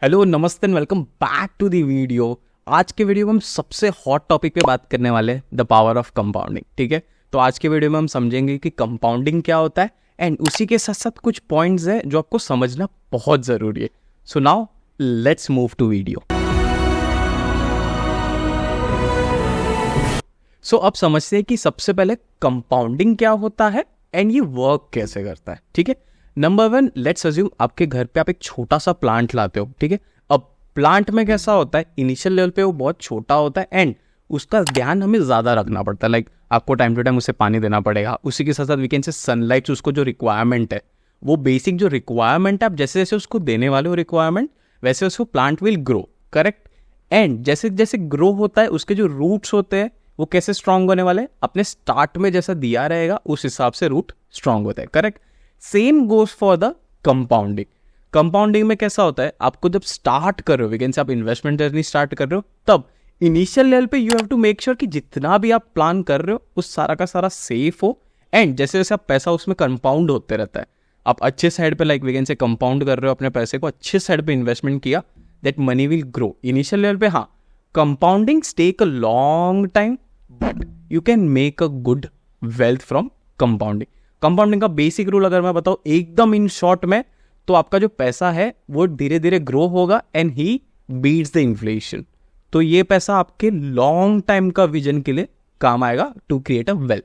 Hello नमस्ते and welcome back to the video. आज के वीडियो में हम सबसे हॉट टॉपिक पे बात करने वाले हैं, द पावर ऑफ कंपाउंडिंग। ठीक है, तो आज के वीडियो में हम समझेंगे कि कंपाउंडिंग क्या होता है एंड उसी के साथ साथ कुछ पॉइंट्स हैं जो आपको समझना बहुत ज़रूरी है। So now let's move to video. So अब समझते हैं कि सबसे पहले कंपाउंडिंग क्या होता है एंड ये वर्क कैसे करता है। ठीक है, नंबर वन, लेट्स अज्यूम आपके घर पे आप एक छोटा सा प्लांट लाते हो। ठीक है, अब प्लांट में कैसा होता है, इनिशियल लेवल पे वो बहुत छोटा होता है एंड उसका ध्यान हमें ज़्यादा रखना पड़ता है। लाइक आपको टाइम टू टाइम उसे पानी देना पड़ेगा, उसी के साथ साथ वीकेंड से सनलाइट, उसको जो रिक्वायरमेंट है, वो बेसिक जो रिक्वायरमेंट है, आप जैसे जैसे उसको देने वाले हो रिक्वायरमेंट, वैसे उसको plant will grow. Correct. And जैसे जैसे ग्रो होता है, उसके जो रूट्स होते हैं वो कैसे स्ट्रांग होने वाले हैं, अपने स्टार्ट में जैसा दिया रहेगा उस हिसाब से रूट स्ट्रांग होता है। Correct. Same goes for the compounding. Compounding में कैसा होता है, आपको जब स्टार्ट कर रहे हो, वीकेंड से आप इन्वेस्टमेंट जर्नी स्टार्ट कर रहे हो, तब इनिशियल लेवल पे you have to make sure कि जितना भी आप प्लान कर रहे हो उस सारा का सारा सेफ हो एंड जैसे जैसे आप पैसा उसमें कंपाउंड होते रहता है, आप अच्छे साइड पे लाइक वीकेंड से कंपाउंड कर रहे हो, अपने पैसे को अच्छे साइड पे इन्वेस्टमेंट किया, that money will grow. Initial level पे हाँ, compounding take a long time but you can make a good wealth from compounding. Compounding का बेसिक रूल अगर मैं बताऊं एकदम इन शॉर्ट में, तो आपका जो पैसा है वो धीरे धीरे ग्रो होगा and he beats the inflation. तो ये पैसा आपके लॉन्ग टाइम का विजन के लिए काम आएगा टू क्रिएट अ वेल्थ।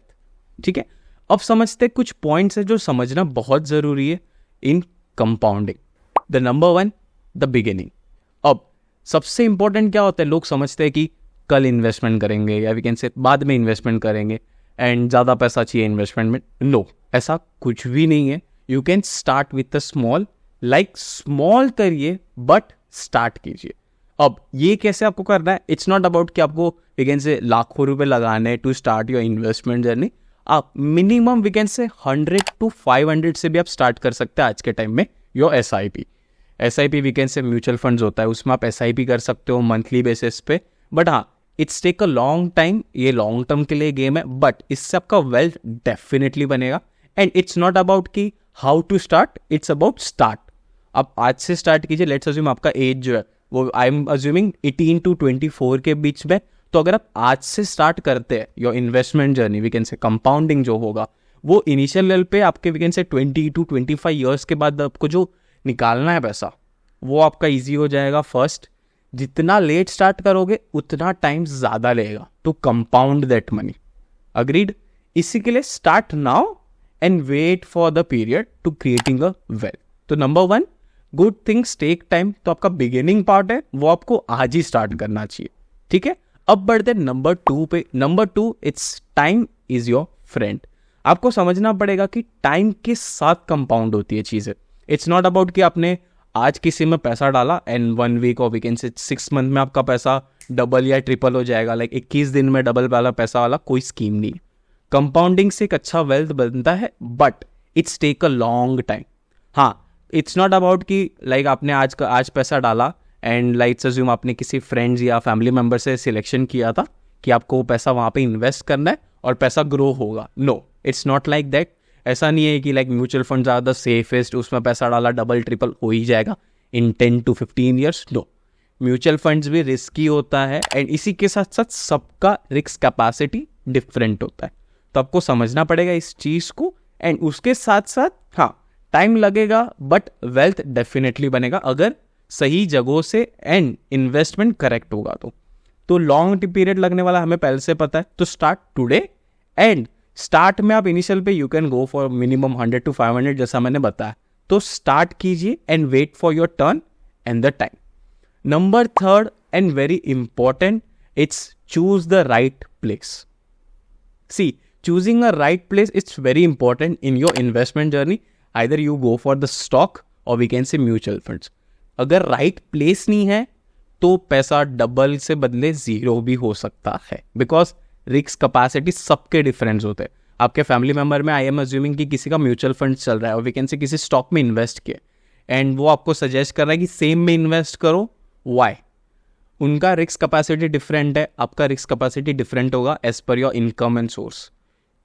ठीक है, अब समझते कुछ पॉइंट्स है जो समझना बहुत जरूरी है in compounding. The number one, the beginning. अब सबसे इंपॉर्टेंट क्या होता है, लोग समझते हैं कि कल इन्वेस्टमेंट करेंगे या वी कैन से बाद में इन्वेस्टमेंट करेंगे एंड ज़्यादा पैसा चाहिए इन्वेस्टमेंट में। नो, ऐसा कुछ भी नहीं है। You can start with a small, like small करिए बट स्टार्ट कीजिए। अब ये कैसे आपको करना है, इट्स नॉट अबाउट कि आपको वी कैन से लाखों रुपए लगाने to start your investment journey. आप minimum we can say 100 to 500 से भी आप स्टार्ट कर सकते हैं आज के टाइम में। Your S I P we can say mutual funds होता है, उसमें आप SIP कर सकते हो मंथली बेसिस पे। बट हाँ, it's take a long time, ये लॉन्ग टर्म के लिए गेम है, बट इससे आपका वेल्थ डेफिनेटली बनेगा। एंड इट्स नॉट अबाउट कि how to start, it's about start. आप आज से स्टार्ट कीजिए। लेट्स अज्यूम आपका एज जो है वो आई एम अज्यूमिंग 18 to 24 के बीच में, तो अगर आप आज से स्टार्ट करते हैं your investment journey, we can say compounding जो होगा वो इनिशियल लेवल पे आपके वी कैन से 20 to 25 ईयर्स के बाद आपको जो निकालना है पैसा, वो आपका ईजी हो जाएगा। फर्स्ट, जितना लेट स्टार्ट करोगे उतना टाइम ज़्यादा लगेगा to compound that money. Agreed. इसी के लिए start now and wait for the period to creating a wealth. तो number one, good things take time. तो आपका बिगिनिंग पार्ट है वो आपको आज ही स्टार्ट करना चाहिए। ठीक है, अब बढ़ते हैं नंबर टू पे। Number two, it's time is your friend. आपको समझना पड़ेगा कि टाइम के साथ कंपाउंड होती है चीज़ें। इट्स नॉट अबाउट कि आपने आज किसी में पैसा डाला एंड 1 वीक और वीकेंड से 6 मंथ में आपका पैसा डबल या ट्रिपल हो जाएगा। लाइक 21 दिन में डबल वाला पैसा वाला कोई स्कीम नहीं। कंपाउंडिंग से एक अच्छा वेल्थ बनता है but it's take a long time. हाँ, इट्स नॉट अबाउट कि लाइक आपने आज पैसा डाला एंड लाइक अज्यूम आपने किसी फ्रेंड्स या फैमिली मेम्बर से सिलेक्शन किया था कि आपको पैसा वहाँ पे इन्वेस्ट करना है और पैसा ग्रो होगा। No, it's not like that. ऐसा नहीं है कि लाइक म्यूचुअल फंड ज़्यादा सेफेस्ट, उसमें पैसा डाला डबल ट्रिपल हो ही जाएगा in 10 to 15 years. No, mutual funds भी रिस्की होता है एंड इसी के साथ साथ सबका रिस्क कैपेसिटी डिफरेंट होता है। तो आपको समझना पड़ेगा इस चीज़ को एंड उसके साथ साथ हाँ, टाइम लगेगा बट वेल्थ डेफिनेटली बनेगा अगर सही जगहों से एंड इन्वेस्टमेंट करेक्ट होगा। तो लॉन्ग पीरियड लगने वाला हमें पहले से पता है। तो स्टार्ट टुडे एंड स्टार्ट में आप इनिशियल पे you can go for minimum 100 to 500 जैसा मैंने बताया। तो स्टार्ट कीजिए and wait for your turn and the time. Number third and very important, it's choose the right place. See, choosing a right place it's very important in your investment journey. Either you go for the stock और we can say mutual funds. अगर right place नहीं है तो पैसा double से बदले zero भी हो सकता है, बिकॉज रिस्क कैपेसिटी सबके डिफरेंस होते हैं। आपके फैमिली मेंबर में आई एम अज्यूमिंग कि किसी का म्यूचुअल फंड चल रहा है और वी कैन से किसी स्टॉक में इन्वेस्ट किया एंड वो आपको सजेस्ट कर रहा है कि सेम में इन्वेस्ट करो। वाई? उनका रिस्क कैपेसिटी डिफरेंट है, आपका रिस्क कैपेसिटी डिफरेंट होगा as per your income and source.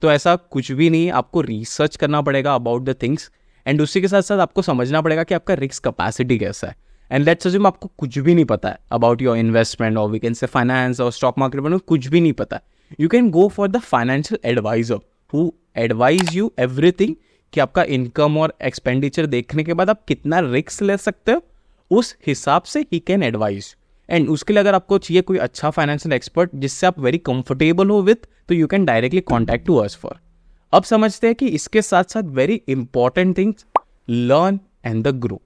तो ऐसा कुछ भी नहीं है, आपको रिसर्च करना पड़ेगा अबाउट द थिंग्स एंड उसी के साथ साथ आपको समझना पड़ेगा कि आपका रिस्क कैपेसिटी कैसा है एंड लेट्स अज्यूम आपको कुछ भी नहीं पता है अबाउट योर इन्वेस्टमेंट और वी कैन से फाइनेंस और स्टॉक मार्केट में कुछ भी नहीं पता है, you can go for the financial advisor who advise you everything कि आपका इनकम और एक्सपेंडिचर देखने के बाद आप कितना रिस्क ले सकते हो, उस हिसाब से ही कैन एडवाइज। एंड उसके लिए अगर आपको चाहिए कोई अच्छा फाइनेंशियल एक्सपर्ट जिससे आप वेरी कंफर्टेबल हो विथ, तो you can directly contact to us for. अब समझते हैं कि इसके साथ साथ very important things, learn and the grow.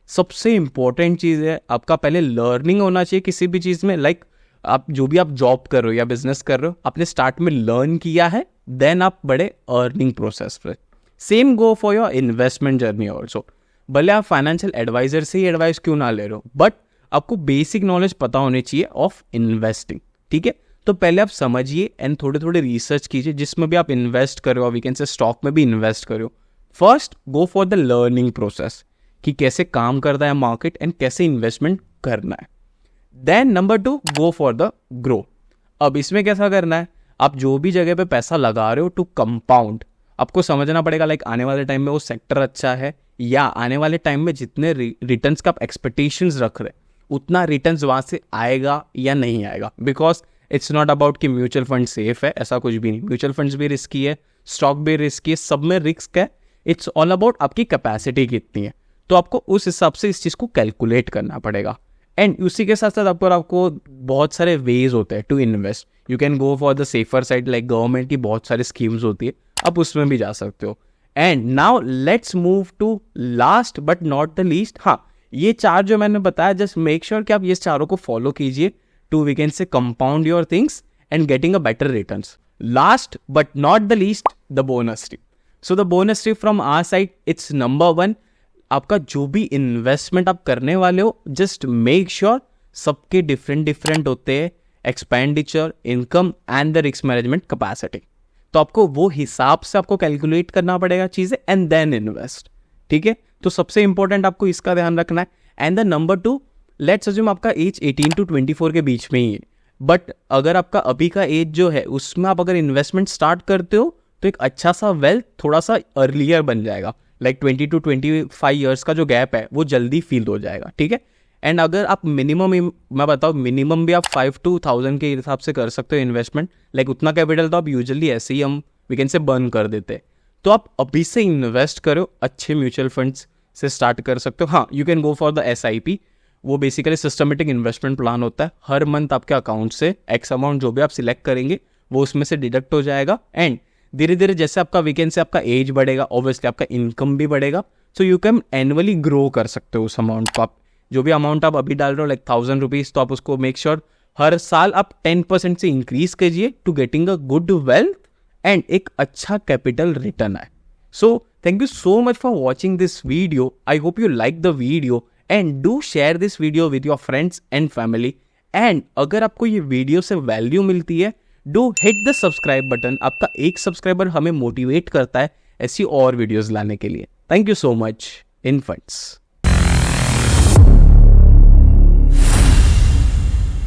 सबसे इंपॉर्टेंट चीज़ है आपका पहले लर्निंग होना चाहिए किसी भी चीज़ में। लाइक आप जो भी आप जॉब कर रहे हो या बिजनेस कर रहे हो, आपने स्टार्ट में लर्न किया है, देन आप बड़े अर्निंग प्रोसेस पे। Same go for your investment journey also. भले आप फाइनेंशियल एडवाइजर से ही एडवाइस क्यों ना ले रहे हो, बट आपको बेसिक नॉलेज पता होनी चाहिए ऑफ इन्वेस्टिंग, ठीक है। तो पहले आप समझिए एंड थोड़े थोड़े रिसर्च कीजिए जिसमें भी आप इन्वेस्ट करो, और वी कैन से स्टॉक में भी इन्वेस्ट करो। First go for the learning process कि कैसे काम करता है मार्केट एंड कैसे इन्वेस्टमेंट करना है। Then number 2 go for the grow. अब इसमें कैसा करना है, आप जो भी जगह पे पैसा लगा रहे हो टू कंपाउंड, आपको समझना पड़ेगा लाइक आने वाले टाइम में वो सेक्टर अच्छा है, या आने वाले टाइम में जितने रिटर्न्स का आप एक्सपेक्टेशंस रख रहे उतना रिटर्न्स वहाँ से आएगा या नहीं आएगा। बिकॉज इट्स नॉट अबाउट कि म्यूचुअल फंड सेफ है, ऐसा कुछ भी नहीं। म्यूचुअल फंड्स भी रिस्की है, स्टॉक भी रिस्की है, सब में रिस्क है। इट्स ऑल अबाउट आपकी कैपेसिटी कितनी है, तो आपको उस हिसाब से इस चीज़ को कैलकुलेट करना पड़ेगा। एंड उसी के साथ साथ आपको बहुत सारे वेज होते हैं to invest. You can go for the safer side, like government की बहुत सारी स्कीम्स होती है, आप उसमें भी जा सकते हो। And now let's move to last but not the least. हाँ, ये 4 जो मैंने बताया, जस्ट मेक श्योर कि आप ये चारों को फॉलो कीजिए to we can say compound your things and getting a better returns. Last but not the least, the bonus tip. So the bonus tip from our side, it's number 1, आपका जो भी investment आप करने वाले हो, just make sure सबके different होते हैं expenditure, income and the risk management capacity. तो आपको वो हिसाब से आपको कैलकुलेट करना पड़ेगा चीज़ें एंड देन इन्वेस्ट, ठीक है। तो सबसे इंपॉर्टेंट आपको इसका ध्यान रखना है। And the number 2, let's assume आपका एज 18 to 24 के बीच में ही है, बट अगर आपका अभी का एज जो है उसमें आप अगर इन्वेस्टमेंट स्टार्ट करते हो तो एक अच्छा सा वेल्थ थोड़ा सा अर्लियर बन जाएगा। लाइक 20 to 25 ईयर्स का जो गैप है वो जल्दी फील हो जाएगा, ठीक है। एंड अगर आप मिनिमम, मैं बताऊँ मिनिमम भी आप 5 to 1000 के हिसाब से कर सकते हो इन्वेस्टमेंट। लाइक उतना कैपिटल तो आप यूजुअली ऐसे ही हम वी कैन से बर्न कर देते हैं। तो आप अभी से इन्वेस्ट करो, अच्छे म्यूचुअल फंड्स से स्टार्ट कर सकते हो। हाँ, you can go for the SIP, वो बेसिकली सिस्टमेटिक इन्वेस्टमेंट प्लान होता है। हर मंथ आपके अकाउंट से एक्स अमाउंट जो भी आप सिलेक्ट करेंगे वो उसमें से डिडक्ट हो जाएगा। एंड धीरे धीरे जैसे आपका वीकेंड से आपका एज बढ़ेगा, ऑब्वियसली आपका इनकम भी बढ़ेगा, so you can annually grow कर सकते हो उस अमाउंट को। आप जो भी अमाउंट आप अभी डाल रहे हो लाइक 1000 रुपीज़, तो आप उसको मेक श्योर हर साल आप 10% से इंक्रीज कीजिए to getting a good wealth and एक अच्छा कैपिटल रिटर्न है। सो thank you so much for watching this video. I hope you like the video and do share this video with your friends and family. And अगर आपको ये video से value मिलती है, do hit the subscribe button. आपका एक subscriber हमें motivate करता है ऐसी और वीडियोस लाने के लिए। Thank you so much in funds.